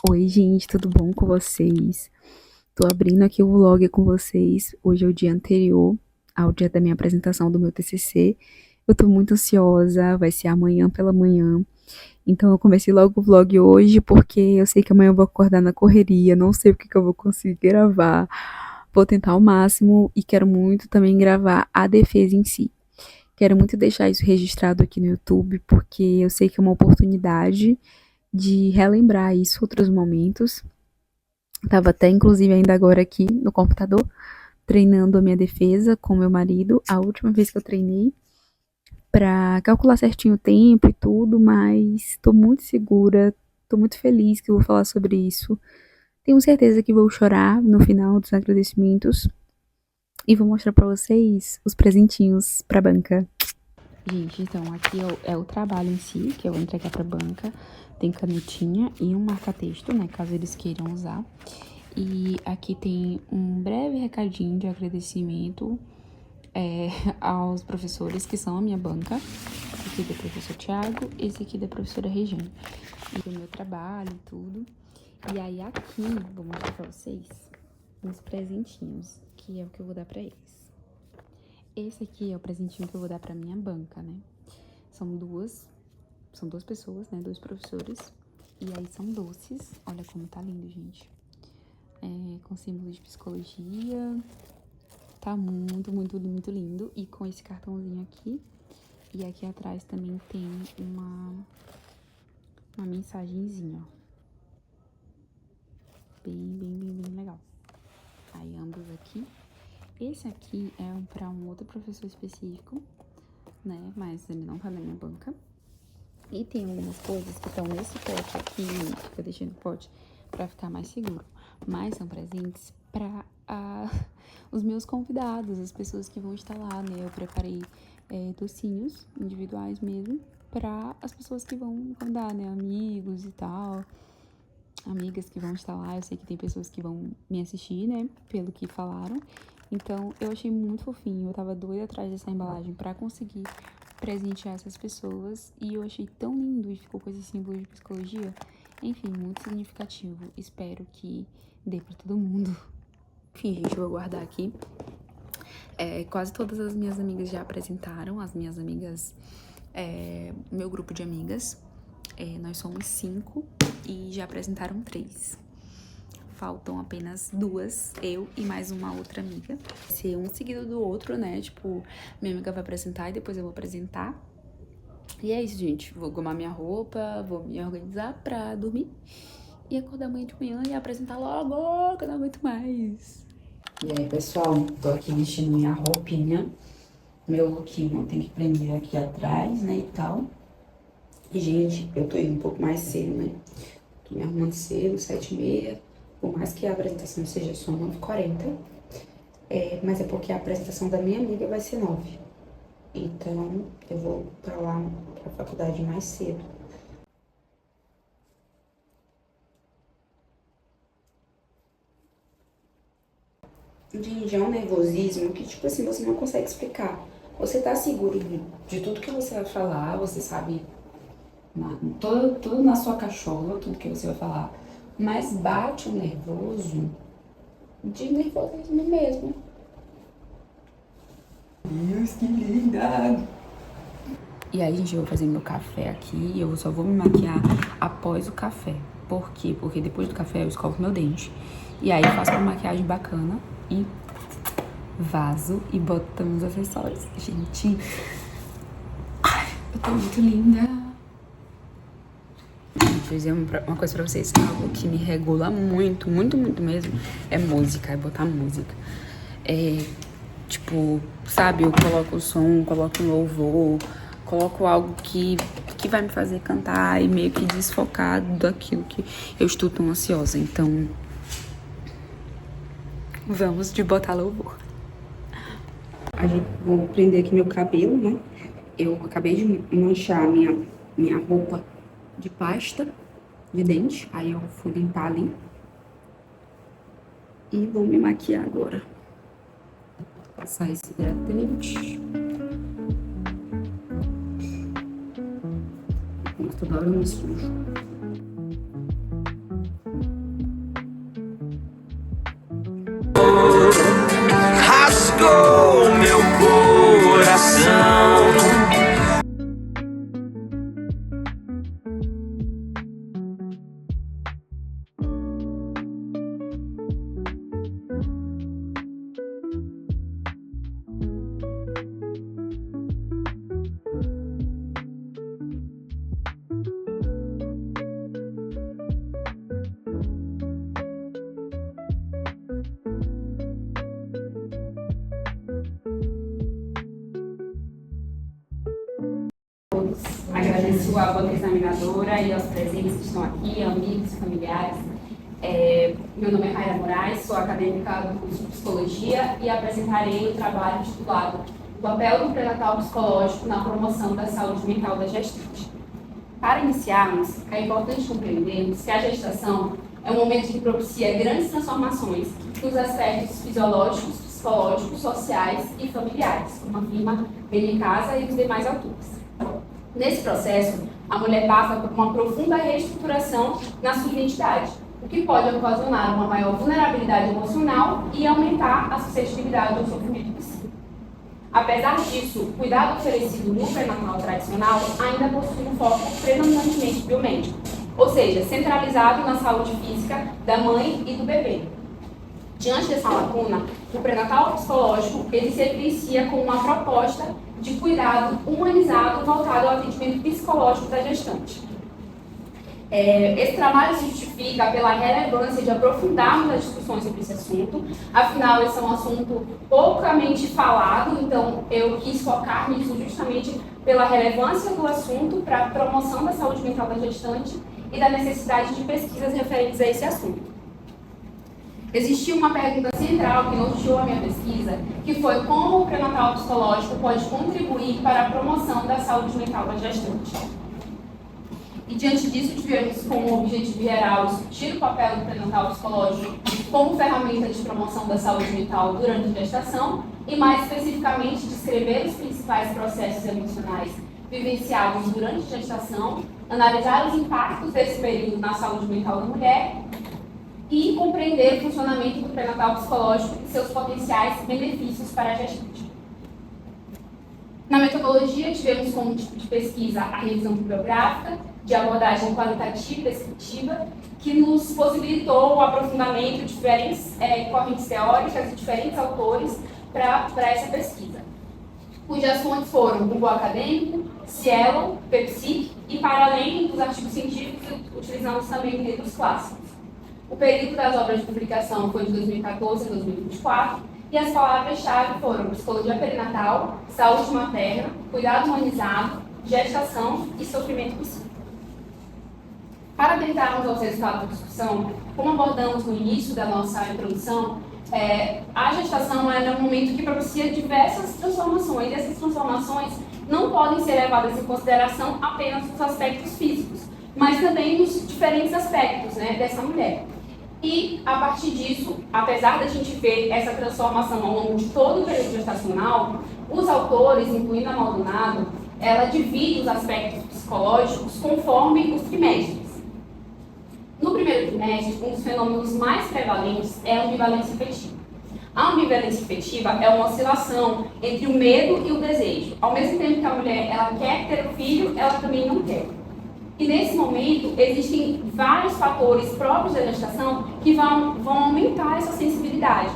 Oi, gente, tudo bom com vocês? Tô abrindo aqui o vlog com vocês. Hoje é o dia anterior ao dia da minha apresentação do meu TCC. Eu tô muito ansiosa, vai ser amanhã pela manhã. Então eu comecei logo o vlog hoje porque eu sei que amanhã eu vou acordar na correria, não sei o que que eu vou conseguir gravar. Vou tentar ao máximo e quero muito também gravar a defesa em si. Quero muito deixar isso registrado aqui no YouTube porque eu sei que é uma oportunidade de relembrar isso em outros momentos. Tava até, inclusive, ainda agora aqui no computador, treinando a minha defesa com meu marido. A última vez que eu treinei, pra calcular certinho o tempo e tudo, mas tô muito segura, tô muito feliz que eu vou falar sobre isso. Tenho certeza que vou chorar no final dos agradecimentos e vou mostrar pra vocês os presentinhos pra banca. Gente, então aqui é o trabalho em si, que eu vou entregar pra banca. Tem canetinha e um marca-texto, né, caso eles queiram usar. E aqui tem um breve recadinho de agradecimento aos professores que são a minha banca. Esse aqui é do professor Thiago, esse aqui da professora Regiane. E o meu trabalho e tudo. E aí aqui, vou mostrar pra vocês uns presentinhos, que é o que eu vou dar pra eles. Esse aqui é o presentinho que eu vou dar pra minha banca, né? São duas pessoas, né? Dois professores. E aí são doces. Olha como tá lindo, gente. Com símbolos de psicologia. Tá muito, muito, muito lindo. E com esse cartãozinho aqui. E aqui atrás também tem uma mensagenzinha, ó. Bem, bem, bem, bem legal. Aí ambos aqui. Esse aqui é pra um outro professor específico, né? Mas ele não tá na minha banca. E tem algumas coisas que estão nesse pote aqui, que eu deixei no pote pra ficar mais seguro. Mas são presentes pra os meus convidados, as pessoas que vão estar lá, né? Eu preparei docinhos individuais mesmo pra as pessoas que vão me convidar, né? Amigos e tal, amigas que vão estar lá. Eu sei que tem pessoas que vão me assistir, né? Pelo que falaram. Então, eu achei muito fofinho. Eu tava doida atrás dessa embalagem pra conseguir presentear essas pessoas. E eu achei tão lindo e ficou com esse símbolo de psicologia. Enfim, muito significativo. Espero que dê pra todo mundo. Enfim, gente, eu vou guardar aqui. Quase todas as minhas amigas já apresentaram. As minhas amigas, meu grupo de amigas. Nós somos 5 e já apresentaram 3. Faltam apenas 2, eu e mais uma outra amiga. Vai ser um seguido do outro, né? Tipo, minha amiga vai apresentar e depois eu vou apresentar. E é isso, gente. Vou gomar minha roupa, vou me organizar pra dormir. E acordar amanhã de manhã e apresentar logo, que eu não aguento mais. E aí, pessoal, tô aqui vestindo minha roupinha. Meu lookinho tem que prender aqui atrás, né, e tal. E, gente, eu tô indo um pouco mais cedo, né? Tô me arrumando cedo, 7h30. Por mais que a apresentação seja só 9h40. Mas é porque a apresentação da minha amiga vai ser 9. Então, eu vou pra lá, pra faculdade mais cedo. Gente, é um nervosismo que, tipo assim, você não consegue explicar. Você tá seguro de tudo que você vai falar, você sabe tudo na sua cachola, tudo que você vai falar. Mas bate um nervoso de nervosismo mesmo. Deus, que linda! E aí, gente, eu vou fazer meu café aqui. Eu só vou me maquiar após o café. Por quê? Porque depois do café eu escovo meu dente. E aí faço uma maquiagem bacana e vaso e botamos os acessórios. Gente, ai, eu tô muito linda. Gente, vou dizer uma coisa pra vocês. Algo que me regula muito, muito, muito mesmo é música, é botar música. Tipo, sabe, eu coloco o som, coloco um louvor, coloco algo que vai me fazer cantar e meio que desfocar daquilo que eu estou tão ansiosa. Então, vamos de botar louvor. Vou prender aqui meu cabelo, né? Eu acabei de manchar minha roupa de pasta de dente. Aí eu fui limpar ali. E vou me maquiar agora. Passar esse hidratante. Toda hora eu me sujo. rasgou meu coração. Agradeço à banca examinadora e aos presentes que estão aqui, amigos e familiares. Meu nome é Raira Moraes, sou acadêmica do curso de Psicologia e apresentarei o trabalho titulado O papel do pré-natal psicológico na promoção da saúde mental da gestante. Para iniciarmos, é importante compreendermos que a gestação é um momento que propicia grandes transformações nos aspectos fisiológicos, psicológicos, sociais e familiares, como afirma Beni Casa e os demais autores. Nesse processo, a mulher passa por uma profunda reestruturação na sua identidade, o que pode ocasionar uma maior vulnerabilidade emocional e aumentar a suscetibilidade ao sofrimento psíquico. Apesar disso, o cuidado oferecido no pré-natal tradicional ainda possui um foco predominantemente biomédico, ou seja, centralizado na saúde física da mãe e do bebê. Diante dessa lacuna, o pré-natal psicológico ele se evidencia como uma proposta de cuidado humanizado voltado ao atendimento psicológico da gestante. Esse trabalho se justifica pela relevância de aprofundarmos as discussões sobre esse assunto, afinal, esse é um assunto poucamente falado, então eu quis focar nisso justamente pela relevância do assunto para a promoção da saúde mental da gestante e da necessidade de pesquisas referentes a esse assunto. Existiu uma pergunta central que norteou a minha pesquisa, que foi como o pré-natal psicológico pode contribuir para a promoção da saúde mental da gestante. E diante disso, tivemos como objetivo geral discutir o papel do pré-natal psicológico como ferramenta de promoção da saúde mental durante a gestação e, mais especificamente, descrever os principais processos emocionais vivenciados durante a gestação, analisar os impactos desse período na saúde mental da mulher e compreender o funcionamento do pré-natal psicológico e seus potenciais benefícios para a gestante. Na metodologia, tivemos como tipo de pesquisa a revisão bibliográfica, de abordagem qualitativa e descritiva, que nos possibilitou o aprofundamento de diferentes correntes teóricas e diferentes autores para essa pesquisa, cujas fontes foram o Google Acadêmico, Cielo, PepsiC e, para além dos artigos científicos, utilizamos também livros clássicos. O período das obras de publicação foi de 2014 a 2024 e as palavras-chave foram psicologia perinatal, saúde materna, cuidado humanizado, gestação e sofrimento psíquico. Para adentrarmos aos resultados da discussão, como abordamos no início da nossa introdução, a gestação é um momento que propicia diversas transformações, e essas transformações não podem ser levadas em consideração apenas nos aspectos físicos, mas também nos diferentes aspectos, dessa mulher. E, a partir disso, apesar da gente ver essa transformação ao longo de todo o período gestacional, os autores, incluindo a Maldonado, ela divide os aspectos psicológicos conforme os trimestres. No primeiro trimestre, um dos fenômenos mais prevalentes é a ambivalência afetiva. A ambivalência afetiva é uma oscilação entre o medo e o desejo. Ao mesmo tempo que a mulher ela quer ter o filho, ela também não quer. E nesse momento, existem vários fatores próprios da gestação que vão aumentar essa sensibilidade.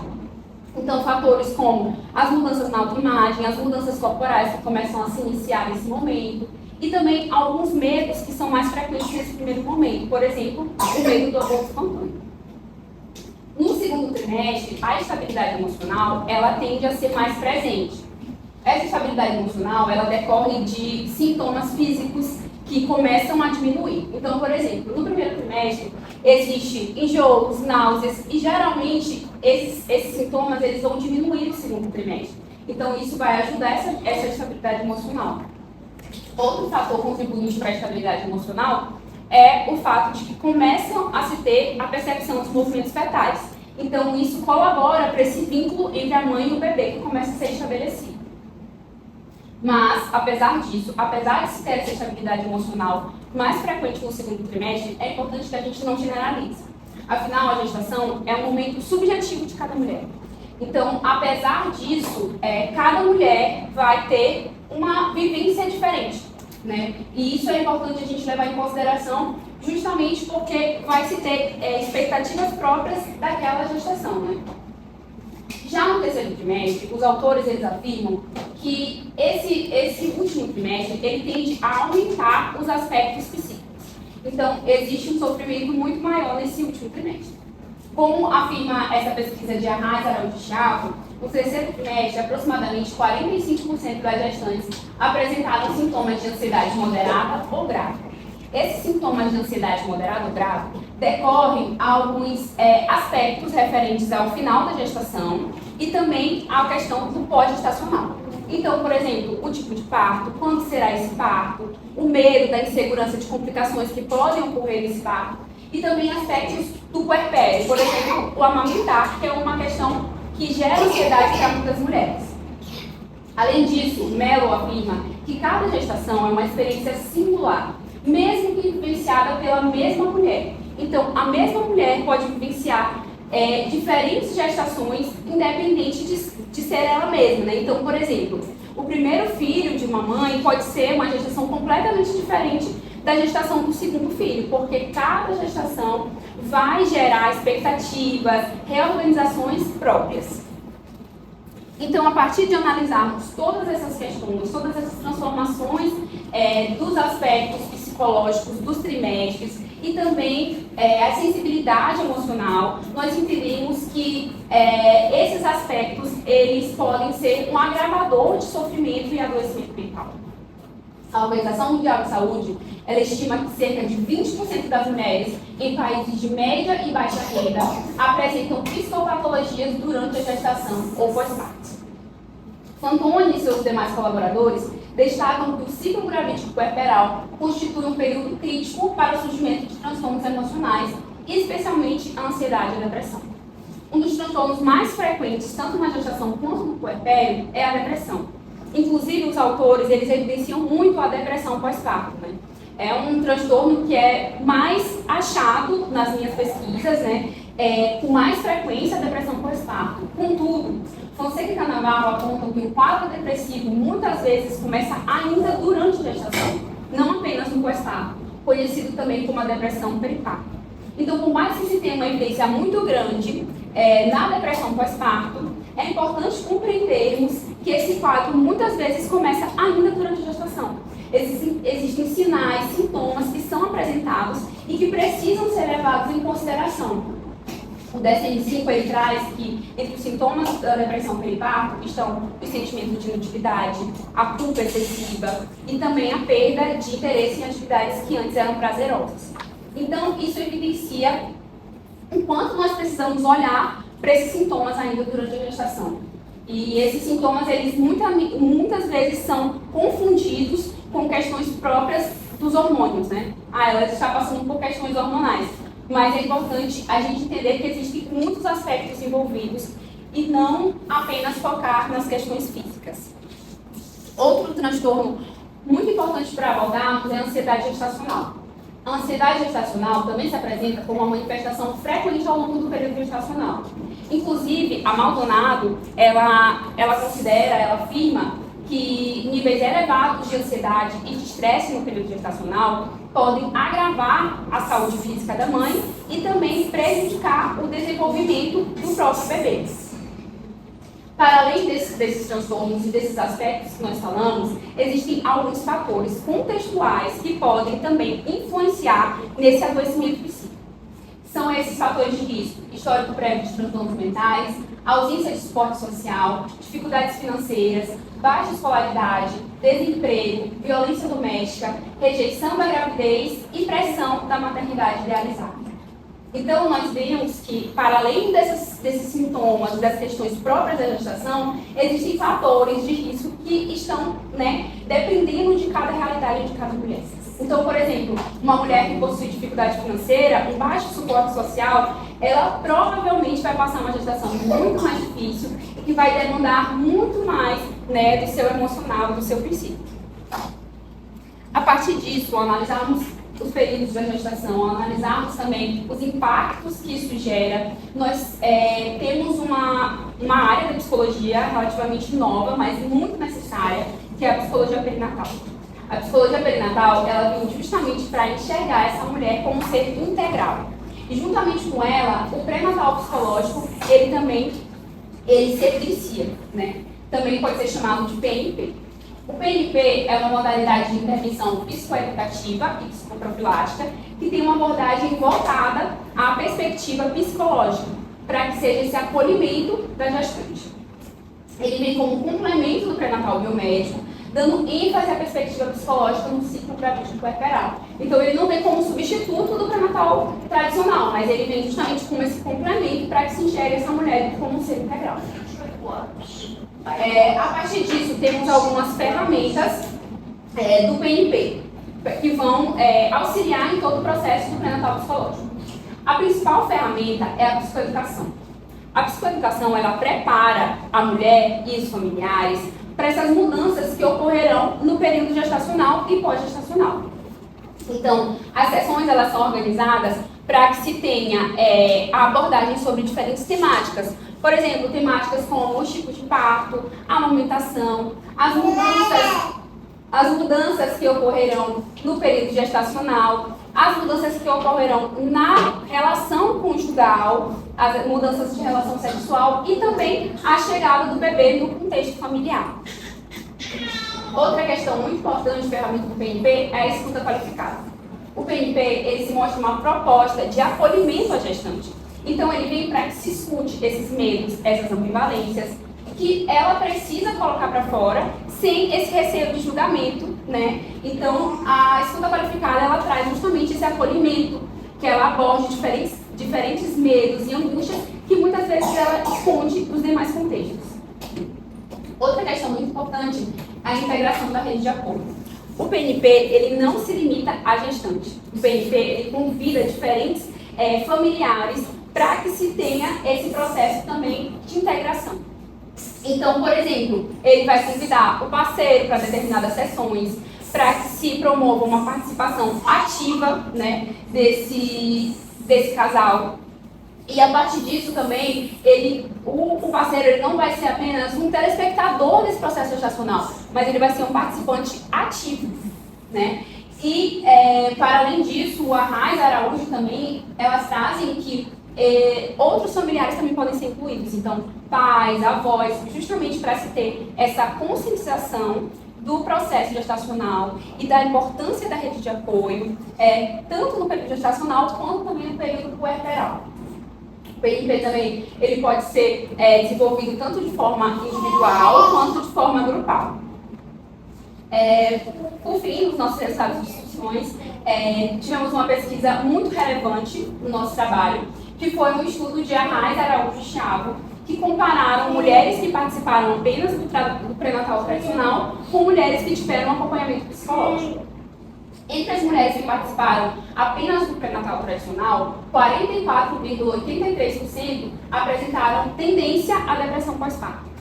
Então, fatores como as mudanças na autoimagem, as mudanças corporais que começam a se iniciar nesse momento, e também alguns medos que são mais frequentes nesse primeiro momento. Por exemplo, o medo do aborto espontâneo. No segundo trimestre, a estabilidade emocional, ela tende a ser mais presente. Essa estabilidade emocional, ela decorre de sintomas físicos que começam a diminuir. Então, por exemplo, no primeiro trimestre, existe enjoos, náuseas, e geralmente esses sintomas eles vão diminuir no segundo trimestre. Então, isso vai ajudar essa estabilidade emocional. Outro fator contribuinte para a estabilidade emocional é o fato de que começam a se ter a percepção dos movimentos fetais. Então, isso colabora para esse vínculo entre a mãe e o bebê que começa a ser estabelecido. Mas, apesar disso, apesar de se ter essa estabilidade emocional mais frequente no segundo trimestre, é importante que a gente não generalize. Afinal, a gestação é um momento subjetivo de cada mulher. Então, apesar disso, cada mulher vai ter uma vivência diferente, né? E isso é importante a gente levar em consideração, justamente porque vai se ter expectativas próprias daquela gestação, né? Já no terceiro trimestre, os autores eles afirmam que esse último trimestre ele tende a aumentar os aspectos psíquicos. Então, existe um sofrimento muito maior nesse último trimestre. Como afirma essa pesquisa de Arraes Araújo Chavo, no terceiro trimestre, aproximadamente 45% das gestantes apresentaram sintomas de ansiedade moderada ou grave. Esses sintomas de ansiedade moderada ou grave decorrem a alguns aspectos referentes ao final da gestação e também à questão do pós-gestacional. Então, por exemplo, o tipo de parto, quando será esse parto, o medo da insegurança de complicações que podem ocorrer nesse parto e também aspectos do puerpério, por exemplo, o amamentar, que é uma questão que gera ansiedade para muitas mulheres. Além disso, Mello afirma que cada gestação é uma experiência singular, mesmo que vivenciada pela mesma mulher. Então, a mesma mulher pode vivenciar diferentes gestações, independente de ser ela mesma, né? Então, por exemplo, o primeiro filho de uma mãe pode ser uma gestação completamente diferente da gestação do segundo filho, porque cada gestação vai gerar expectativas, reorganizações próprias. Então, a partir de analisarmos todas essas questões, todas essas transformações dos aspectos psicológicos dos trimestres e também a sensibilidade emocional, nós entendemos que esses aspectos eles podem ser um agravador de sofrimento e adoecimento mental. A Organização Mundial de Saúde ela estima que cerca de 20% das mulheres em países de média e baixa renda apresentam psicopatologias durante a gestação ou pós-parto. Fantoni e seus demais colaboradores destacam que o ciclo gravídico puerperal constitui um período crítico para o surgimento de transtornos emocionais, especialmente a ansiedade e a depressão. Um dos transtornos mais frequentes, tanto na gestação quanto no puerpério, é a depressão. Inclusive, os autores eles evidenciam muito a depressão pós-parto, né? É um transtorno que é mais achado nas minhas pesquisas, né? Com mais frequência a depressão pós-parto. Contudo, Fonseca e Canavarro apontam que o quadro depressivo muitas vezes começa ainda durante a gestação, não apenas no pós-parto, conhecido também como a depressão periparto. Então, por mais que se tenha uma evidência muito grande na depressão pós-parto, é importante compreendermos que esse quadro muitas vezes começa ainda durante a gestação. Existem sinais, sintomas que são apresentados e que precisam ser levados em consideração. O DSM-5 ele traz que entre os sintomas da depressão periparto estão o sentimento de inutilidade, a culpa excessiva e também a perda de interesse em atividades que antes eram prazerosas. Então, isso evidencia o quanto nós precisamos olhar para esses sintomas ainda durante a gestação. E esses sintomas, eles muitas vezes são confundidos com questões próprias dos hormônios, né? Ela está passando por questões hormonais. Mas é importante a gente entender que existem muitos aspectos envolvidos e não apenas focar nas questões físicas. Outro transtorno muito importante para abordarmos é a ansiedade gestacional. A ansiedade gestacional também se apresenta como uma manifestação frequente ao longo do período gestacional. Inclusive, a Maldonado, ela afirma que níveis elevados de ansiedade e de estresse no período gestacional podem agravar a saúde física da mãe e também prejudicar o desenvolvimento do próprio bebê. Para além desses transtornos e desses aspectos que nós falamos, existem alguns fatores contextuais que podem também influenciar nesse adoecimento psíquico. São esses fatores de risco: histórico prévio de transtornos mentais, ausência de suporte social, dificuldades financeiras, baixa escolaridade, desemprego, violência doméstica, rejeição da gravidez e pressão da maternidade idealizada. Então, nós vemos que, para além desses sintomas, das questões próprias da gestação, existem fatores de risco que estão, dependendo de cada realidade de cada mulher. Então, por exemplo, uma mulher que possui dificuldade financeira, um baixo suporte social, ela provavelmente vai passar uma gestação muito mais difícil e que vai demandar muito mais, do seu emocional, do seu psíquico. A partir disso, ao analisarmos os períodos da gestação, ao analisarmos também os impactos que isso gera, nós temos uma área da psicologia relativamente nova, mas muito necessária, que é a psicologia perinatal. A psicologia perinatal, ela vem justamente para enxergar essa mulher como um ser integral. E juntamente com ela, o pré-natal psicológico, ele se evidencia, né? Também pode ser chamado de PNP. O PNP é uma modalidade de intervenção psicoeducativa e psicoprofilática que tem uma abordagem voltada à perspectiva psicológica, para que seja esse acolhimento da gestante. Ele vem como um complemento do pré-natal biomédico, dando ênfase à perspectiva psicológica no ciclo gravídico puerperal. Então, ele não vem como substituto do pré-natal tradicional, mas ele vem justamente como esse complemento para que se enxergue essa mulher como um ser integral. A partir disso, temos algumas ferramentas do PNP, que vão auxiliar em todo o processo do pré-natal psicológico. A principal ferramenta é a psicoeducação. A psicoeducação, ela prepara a mulher e os familiares para essas mudanças que ocorrerão no período gestacional e pós-gestacional. Então, as sessões, elas são organizadas para que se tenha a abordagem sobre diferentes temáticas. Por exemplo, temáticas como os tipos de parto, a amamentação, as mudanças que ocorrerão no período gestacional, as mudanças que ocorrerão na relação conjugal, as mudanças de relação sexual e também a chegada do bebê no contexto familiar. Outra questão muito importante, ferramenta do PNP, é a escuta qualificada. O PNP, ele se mostra uma proposta de acolhimento à gestante. Então, ele vem para que se escute esses medos, essas ambivalências, que ela precisa colocar para fora, sem esse receio de julgamento, né? Então, a escuta qualificada, ela traz justamente esse acolhimento, que ela aborde diferentes medos e angústias, que muitas vezes ela esconde os demais contextos. Outra questão muito importante é a integração da rede de apoio. O PNP, ele não se limita à gestante. O PNP, ele convida diferentes familiares para que se tenha esse processo também de integração. Então, por exemplo, ele vai convidar o parceiro para determinadas sessões, para que se promova uma participação ativa, né, desse casal. E a partir disso também, o parceiro, ele não vai ser apenas um telespectador desse processo gestacional, mas ele vai ser um participante ativo, né? E, para além disso, a Raiz Araújo também, elas trazem que outros familiares também podem ser incluídos. Então, pais, avós, justamente para se ter essa conscientização do processo gestacional e da importância da rede de apoio, tanto no período gestacional quanto também no período puerperal. O PNP também, ele pode ser desenvolvido tanto de forma individual quanto de forma grupal. Por fim, nos nossos resultados de discussões, tivemos uma pesquisa muito relevante no nosso trabalho, que foi um estudo de Arraes, Araújo e Chavo, que compararam mulheres que participaram apenas do pré-natal tradicional com mulheres que tiveram acompanhamento psicológico. Entre as mulheres que participaram apenas do pré-natal tradicional, 44,83% apresentaram tendência à depressão pós-parto.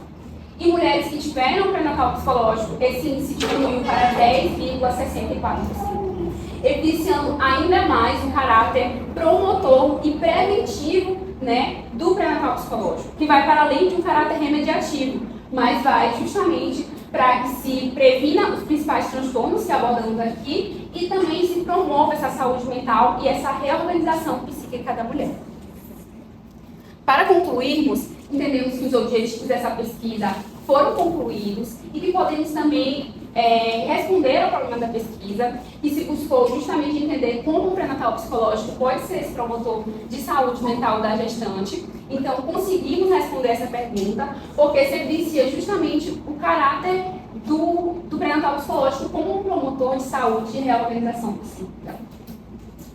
E mulheres que tiveram pré-natal psicológico, esse índice diminuiu para 10,64%, evidenciando ainda mais o caráter promotor e preventivo, né, do pré-natal psicológico, que vai para além de um caráter remediativo, mas vai justamente para que se previna os principais transtornos que abordamos aqui e também se promova essa saúde mental e essa reorganização psíquica da mulher. Para concluirmos, entendemos que os objetivos dessa pesquisa foram concluídos e que podemos também responder ao problema da pesquisa, que se buscou justamente entender como o pré-natal psicológico pode ser esse promotor de saúde mental da gestante. Então, conseguimos responder essa pergunta, porque se evidencia justamente o caráter do pré-natal psicológico como um promotor de saúde e reorganização psíquica.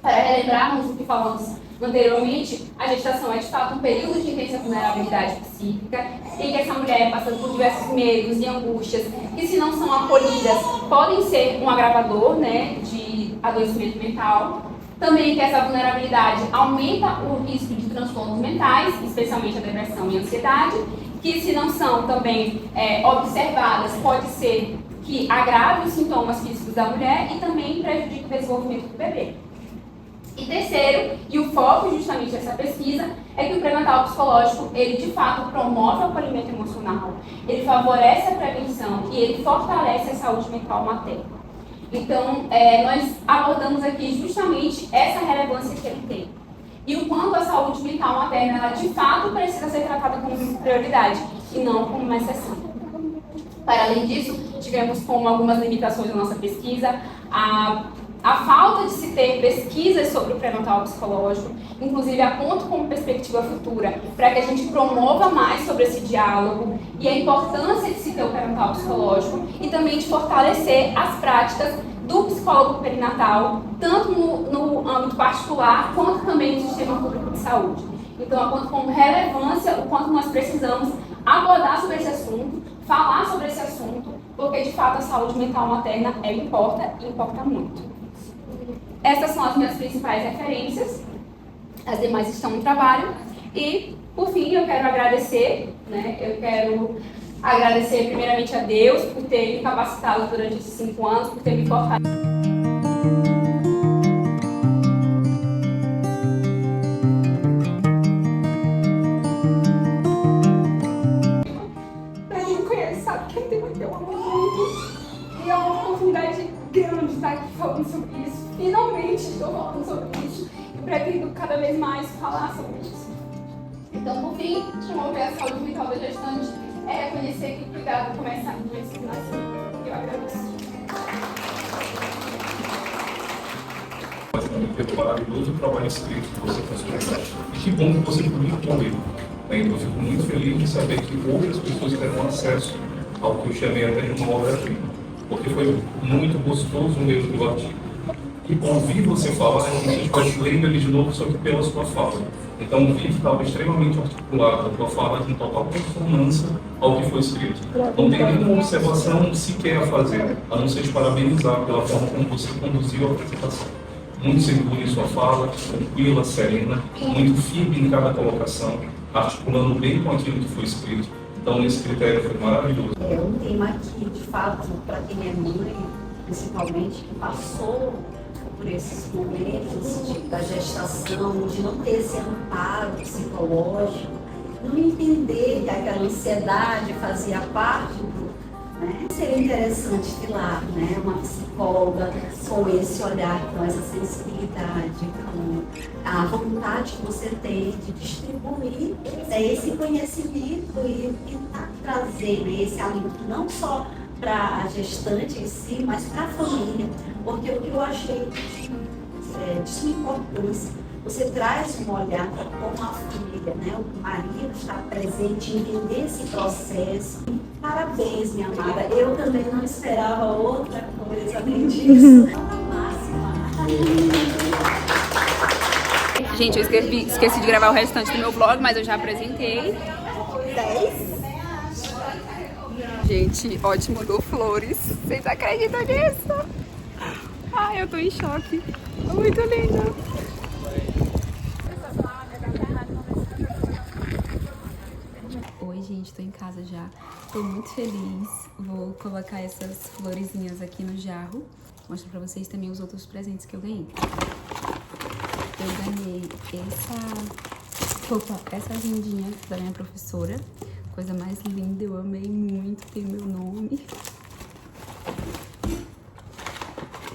Para relembrarmos o que falamos anteriormente, a gestação é de fato um período de intensa vulnerabilidade psíquica, em que essa mulher passa por diversos medos e angústias, que se não são acolhidas, podem ser um agravador, né, de adoecimento mental. Também que essa vulnerabilidade aumenta o risco de transtornos mentais, especialmente a depressão e a ansiedade, que se não são também observadas, pode ser que agrave os sintomas físicos da mulher e também prejudique o desenvolvimento do bebê. E terceiro, e o foco justamente dessa pesquisa, é que o pré-natal psicológico, ele de fato promove o acolhimento emocional, ele favorece a prevenção e ele fortalece a saúde mental materna. Então, nós abordamos aqui justamente essa relevância que ele tem. E o quanto a saúde mental materna, ela de fato precisa ser tratada como prioridade e não como uma exceção. Para além disso, tivemos como algumas limitações da nossa pesquisa a falta de se ter pesquisas sobre o pré-natal psicológico, inclusive aponto como perspectiva futura para que a gente promova mais sobre esse diálogo e a importância de se ter o pré-natal psicológico e também de fortalecer as práticas do psicólogo perinatal, tanto no âmbito particular quanto também no sistema público de saúde. Então, aponto como relevância o quanto nós precisamos abordar sobre esse assunto, falar sobre esse assunto, porque de fato a saúde mental materna importa e importa muito. Essas são as minhas principais referências, as demais estão no trabalho. E, por fim, eu quero agradecer, eu quero agradecer primeiramente a Deus por ter me capacitado durante esses 5 anos, por ter me fortalecido. Para quem me conhece sabe que eu tenho que ter um amor muito. E é uma oportunidade grande estar aqui falando sobre isso. Finalmente estou falando sobre isso e pretendo cada vez mais falar sobre isso. Então, por fim, promover a saúde mental da gestante é reconhecer que o cuidado começa antes de nascer. Eu agradeço. Foi maravilhoso o trabalho escrito que você fez. E que bom que você publicou ele. Então, eu fico muito feliz de saber que outras pessoas terão acesso ao que eu chamei até de uma obra-prima. Porque foi muito gostoso mesmo o artigo. E ouvir você falar, a gente pode ler ele de novo só que pela sua fala. Então, o vídeo estava extremamente articulado, a tua fala com total consonância ao que foi escrito. Não tem nenhuma observação sequer a fazer, a não ser te parabenizar pela forma como você conduziu a apresentação. Muito seguro em sua fala, tranquila, serena, muito firme em cada colocação, articulando bem com aquilo que foi escrito. Então, esse critério foi maravilhoso. É um tema que, de fato, para quem é mãe, principalmente, que passou por esses momentos da gestação, de não ter esse amparo psicológico, não entender que aquela ansiedade fazia parte do... Seria interessante ter lá, uma psicóloga com esse olhar, com essa sensibilidade, com a vontade que você tem de distribuir esse conhecimento e tentar trazer esse alento não só para a gestante em si, mas para a família, porque o que eu achei de sua importância, você traz um olhar para como a família, o marido está presente, entender esse processo. Parabéns, minha amada. Eu também não esperava outra coisa além disso. Gente, eu esqueci de gravar o restante do meu vlog, mas eu já apresentei. 10. Gente, ótimo, dou flores. Vocês acreditam nisso? Ai, eu tô em choque. Muito lindo. Oi, gente, tô em casa já. Tô muito feliz. Vou colocar essas florezinhas aqui no jarro. Mostro pra vocês também os outros presentes que eu ganhei. Eu ganhei essa agendinha da minha professora. Coisa mais linda, eu amei muito, tem o meu nome.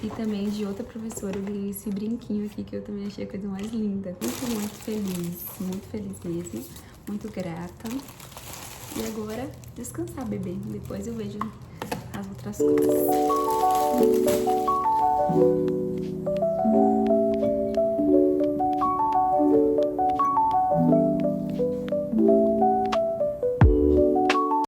E também de outra professora eu ganhei esse brinquinho aqui que eu também achei a coisa mais linda. Muito feliz mesmo, muito grata. E agora, descansar, bebê. Depois eu vejo as outras coisas.